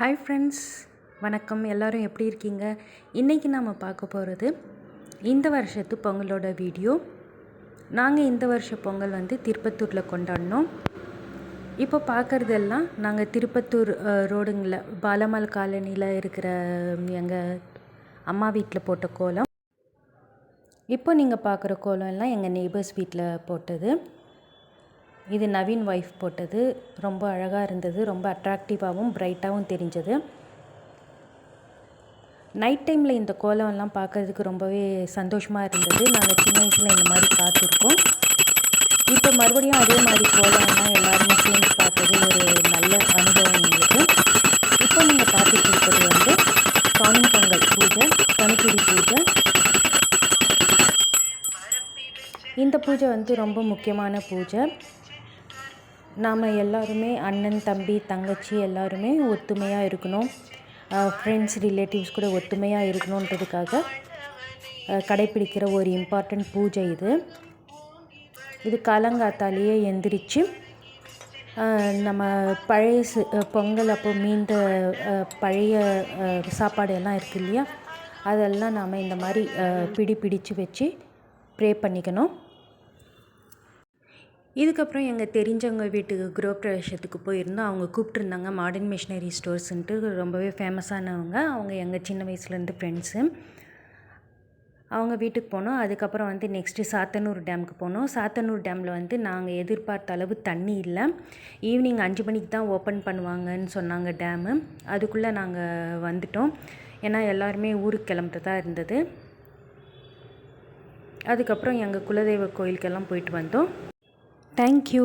Hi friends, வணக்கம். எல்லோரும் எப்படி இருக்கீங்க? இன்றைக்கி நாம் பார்க்க போகிறது இந்த வருஷத்து பொங்கலோட வீடியோ. நாங்கள் இந்த வருஷம் பொங்கல் திருப்பத்தூரில் கொண்டாடினோம். இப்போ பார்க்குறதெல்லாம் நாங்கள் திருப்பத்தூர் ரோடுங்களில் பாலமல் காலனியில் இருக்கிற எங்கள் அம்மா வீட்டில் போட்ட கோலம். இப்போ நீங்கள் பார்க்குற கோலம் எல்லாம் எங்கள் நெய்பர்ஸ் வீட்டில் போட்டது. இது நவீன் ஒய்ஃப் போட்டது. ரொம்ப அழகாக இருந்தது, ரொம்ப அட்ராக்டிவாகவும் பிரைட்டாகவும் தெரிஞ்சது. நைட் டைமில் இந்த கோலம்லாம் பார்க்குறதுக்கு ரொம்பவே சந்தோஷமாக இருந்தது. நாங்கள் சின்ன வயசில் இந்த மாதிரி பார்த்துருக்கோம். இப்போ மறுபடியும் அதே மாதிரி கோலம்லாம் எல்லாருமே சேர்ந்து பார்த்தது ஒரு நல்ல அனுபவம் எங்களுக்கு. இப்போ நீங்கள் பார்த்துட்டு இருக்கிறது காணும் பொங்கல் பூஜை, கணுப்பிடி பூஜை. இந்த பூஜை ரொம்ப முக்கியமான பூஜை. நாம் எல்லாருமே அண்ணன், தம்பி, தங்கச்சி எல்லாருமே ஒத்துமையாக இருக்கணும், ஃப்ரெண்ட்ஸ், ரிலேட்டிவ்ஸ் கூட ஒத்துமையாக இருக்கணுன்றதுக்காக கடைப்பிடிக்கிற ஒரு இம்பார்ட்டண்ட் பூஜை இது காலங்காத்தாலேயே எந்திரிச்சு நம்ம பழைய பொங்கல் அப்போ மீந்த பழைய சாப்பாடு எல்லாம் இருக்குது இல்லையா, அதெல்லாம் நாம் இந்த மாதிரி பிடிச்சு வச்சு ப்ரே பண்ணிக்கணும். இதுக்கப்புறம் எங்கள் தெரிஞ்சவங்க வீட்டுக்கு கிரகப்பிரவேசத்துக்கு போயிருந்தோம். அவங்க கூப்பிட்ருந்தாங்க. மாடர்ன் மிஷினரி ஸ்டோர்ஸுன்ட்டு ரொம்பவே ஃபேமஸானவங்க. அவங்க எங்கள் சின்ன வயசுலேருந்து ஃப்ரெண்ட்ஸு. அவங்க வீட்டுக்கு போனோம். அதுக்கப்புறம் நெக்ஸ்ட்டு சாத்தனூர் டேமுக்கு போனோம். சாத்தனூர் டேமில் நாங்கள் எதிர்பார்த்த அளவு தண்ணி இல்லை. ஈவினிங் 5 மணிக்கு தான் ஓப்பன் பண்ணுவாங்கன்னு சொன்னாங்க டேமு. அதுக்குள்ளே நாங்கள் வந்துட்டோம். ஏன்னா எல்லாருமே ஊருக்கு கிளம்புறதா இருந்தது. அதுக்கப்புறம் எங்கள் குலதெய்வ கோயிலுக்கெல்லாம் போயிட்டு வந்தோம். Thank you.